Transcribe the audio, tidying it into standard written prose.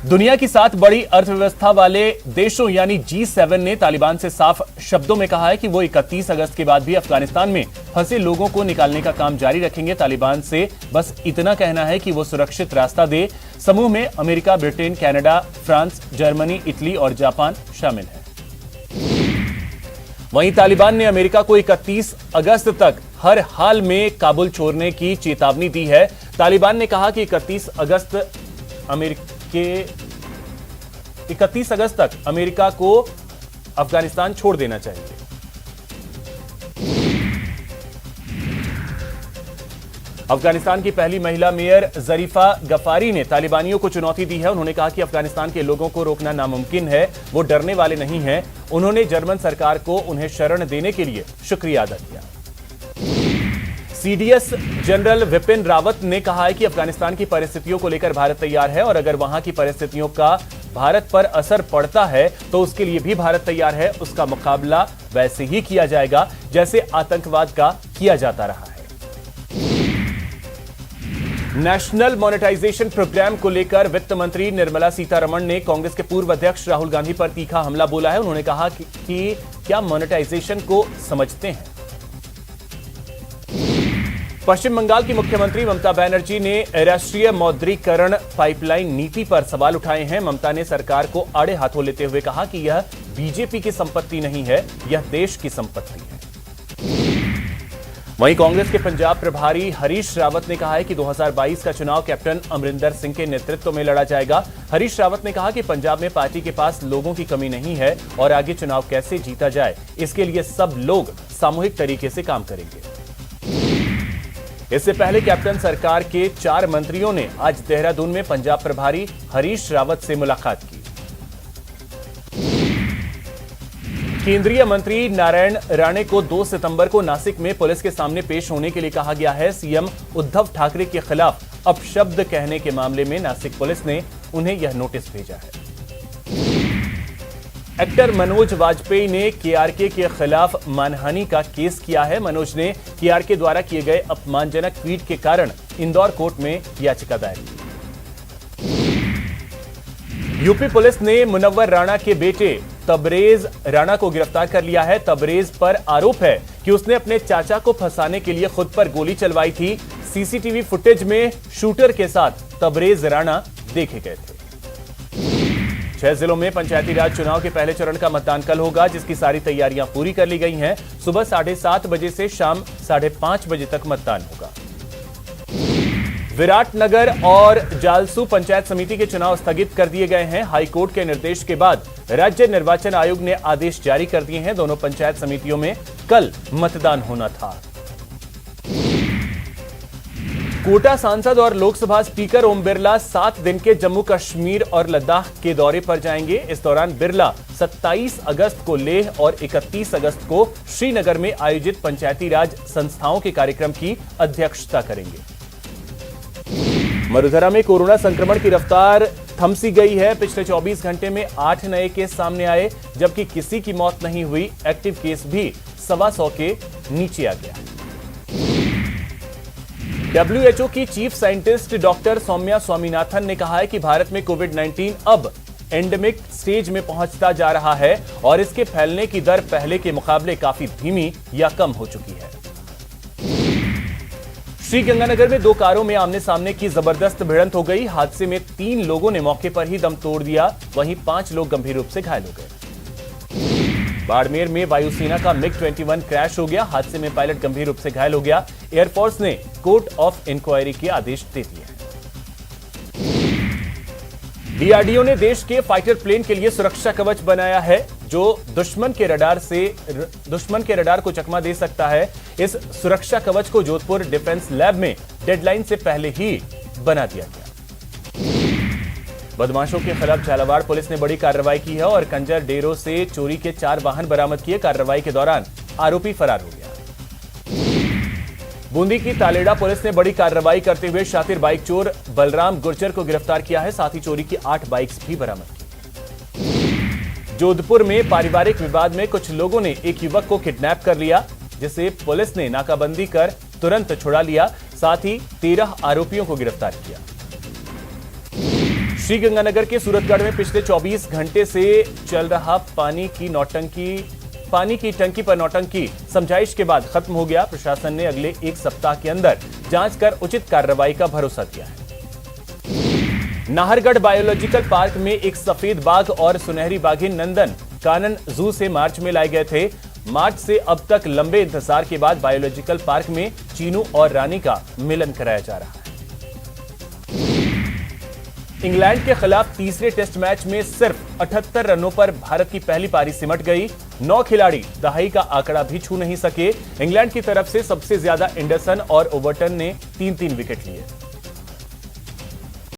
दुनिया की 7 बड़ी अर्थव्यवस्था वाले देशों यानी G7 ने तालिबान से साफ शब्दों में कहा है कि वो 31 अगस्त के बाद भी अफगानिस्तान में फंसे लोगों को निकालने का काम जारी रखेंगे। तालिबान से बस इतना कहना है कि वो सुरक्षित रास्ता दे। समूह में America, Britain, Canada, France, Germany, Italy और जापान शामिल है। वहीं तालिबान ने अमेरिका को 31 अगस्त तक हर हाल में काबुल छोड़ने की चेतावनी दी है। तालिबान ने कहा कि 31 अगस्त तक अमेरिका को अफगानिस्तान छोड़ देना चाहिए। अफगानिस्तान की पहली महिला मेयर जरीफा गफारी ने तालिबानियों को चुनौती दी है। उन्होंने कहा कि अफगानिस्तान के लोगों को रोकना नामुमकिन है, वो डरने वाले नहीं हैं। उन्होंने जर्मन सरकार को उन्हें शरण देने के लिए शुक्रिया अदा किया। सीडीएस जनरल विपिन रावत ने कहा है कि अफगानिस्तान की परिस्थितियों को लेकर भारत तैयार है और अगर वहां की परिस्थितियों का भारत पर असर पड़ता है तो उसके लिए भी भारत तैयार है। उसका मुकाबला वैसे ही किया जाएगा जैसे आतंकवाद का किया जाता रहा है। नेशनल मोनेटाइजेशन प्रोग्राम को लेकर वित्त मंत्री निर्मला सीतारमण ने कांग्रेस के पूर्व अध्यक्ष राहुल गांधी पर तीखा हमला बोला है। उन्होंने कहा कि क्या मोनेटाइजेशन को समझते हैं। पश्चिम बंगाल की मुख्यमंत्री ममता बनर्जी ने राष्ट्रीय मौद्रीकरण पाइपलाइन नीति पर सवाल उठाए हैं। ममता ने सरकार को आड़े हाथों लेते हुए कहा कि यह बीजेपी की संपत्ति नहीं है, यह देश की संपत्ति है। वहीं कांग्रेस के पंजाब प्रभारी हरीश रावत ने कहा है कि 2022 का चुनाव कैप्टन अमरिंदर सिंह के नेतृत्व में लड़ा जाएगा। हरीश रावत ने कहा कि पंजाब में पार्टी के पास लोगों की कमी नहीं है और आगे चुनाव कैसे जीता जाए इसके लिए सब लोग सामूहिक तरीके से काम करेंगे। इससे पहले कैप्टन सरकार के 4 मंत्रियों ने आज देहरादून में पंजाब प्रभारी हरीश रावत से मुलाकात की। केंद्रीय मंत्री नारायण राणे को 2 सितंबर को नासिक में पुलिस के सामने पेश होने के लिए कहा गया है। सीएम उद्धव ठाकरे के खिलाफ अपशब्द कहने के मामले में नासिक पुलिस ने उन्हें यह नोटिस भेजा है। एक्टर मनोज वाजपेयी ने केआरके के खिलाफ मानहानि का केस किया है। मनोज ने केआरके द्वारा किए गए अपमानजनक ट्वीट के कारण इंदौर कोर्ट में याचिका दायर की। यूपी पुलिस ने मुनव्वर राणा के बेटे तबरेज राणा को गिरफ्तार कर लिया है। तबरेज पर आरोप है कि उसने अपने चाचा को फंसाने के लिए खुद पर गोली चलवाई थी। सीसीटीवी फुटेज में शूटर के साथ तबरेज राणा देखे गए थे। 6 जिलों में पंचायती राज चुनाव के पहले चरण का मतदान कल होगा, जिसकी सारी तैयारियां पूरी कर ली गई हैं। सुबह 7:30 बजे से शाम 5:30 बजे तक मतदान होगा। विराटनगर और जालसू पंचायत समिति के चुनाव स्थगित कर दिए गए हैं। हाईकोर्ट के निर्देश के बाद राज्य निर्वाचन आयोग ने आदेश जारी कर दिए हैं। दोनों पंचायत समितियों में कल मतदान होना था। कोटा सांसद और लोकसभा स्पीकर ओम बिरला 7 दिन के जम्मू कश्मीर और लद्दाख के दौरे पर जाएंगे। इस दौरान बिरला 27 अगस्त को लेह और 31 अगस्त को श्रीनगर में आयोजित पंचायती राज संस्थाओं के कार्यक्रम की अध्यक्षता करेंगे। मरुधरा में कोरोना संक्रमण की रफ्तार थमसी गई है। पिछले 24 घंटे में 8 नए केस सामने आए, जबकि किसी की मौत नहीं हुई। एक्टिव केस भी 125 के नीचे आ गया। WHO की chief scientist doctor Soumya Swaminathan ने कहा है कि भारत में कोविड-19 अब एंडेमिक स्टेज में पहुंचता जा रहा है और इसके फैलने की दर पहले के मुकाबले काफी धीमी या कम हो चुकी है। श्रीगंगानगर में 2 कारों में आमने सामने की जबरदस्त भिड़ंत हो गई। हादसे में 3 लोगों ने मौके पर ही दम तोड़ दिया, वहीं 5 लोग गंभीर रूप से घायल हो गए। बाड़मेर में वायुसेना का MiG-21 क्रैश हो गया। हादसे में पायलट गंभीर रूप से घायल हो गया। एयरफोर्स ने कोर्ट ऑफ इंक्वायरी के आदेश दे दिए हैं। डीआरडीओ ने देश के फाइटर प्लेन के लिए सुरक्षा कवच बनाया है, जो दुश्मन के रडार को चकमा दे सकता है। इस सुरक्षा कवच को जोधपुर डिफेंस लैब में डेडलाइन से पहले ही बना दिया गया। बदमाशों के खिलाफ झालावाड़ पुलिस ने बड़ी कार्रवाई की है और कंजर डेरों से चोरी के 4 वाहन बरामद किए। कार्रवाई के दौरान आरोपी फरार हो गया। बूंदी की तालेड़ा पुलिस ने बड़ी कार्रवाई करते हुए शातिर बाइक चोर बलराम गुर्जर को गिरफ्तार किया है। साथ ही चोरी की 8 बाइक्स भी बरामद की। जोधपुर में पारिवारिक विवाद में कुछ लोगों ने एक युवक को किडनैप कर लिया, जिसे पुलिस ने नाकाबंदी कर तुरंत छुड़ा लिया। साथ ही 13 आरोपियों को गिरफ्तार किया। श्रीगंगानगर के सूरतगढ़ में पिछले 24 घंटे से चल रहा पानी की टंकी पर नौटंकी समझाइश के बाद खत्म हो गया। प्रशासन ने अगले एक सप्ताह के अंदर जांच कर उचित कार्रवाई का भरोसा दिया है। नाहरगढ़ बायोलॉजिकल पार्क में एक सफेद बाघ और सुनहरी बाघिन नंदन कानन जू से मार्च में लाए गए थे। मार्च से अब तक लंबे इंतजार के बाद बायोलॉजिकल पार्क में चीनू और रानी का मिलन कराया जा रहा है। इंग्लैंड के खिलाफ तीसरे टेस्ट मैच में सिर्फ 78 रनों पर भारत की पहली पारी सिमट गई। 9 खिलाड़ी दहाई का आंकड़ा भी छू नहीं सके। इंग्लैंड की तरफ से सबसे ज्यादा एंडरसन और ओवर्टन ने 3-3 विकेट लिए।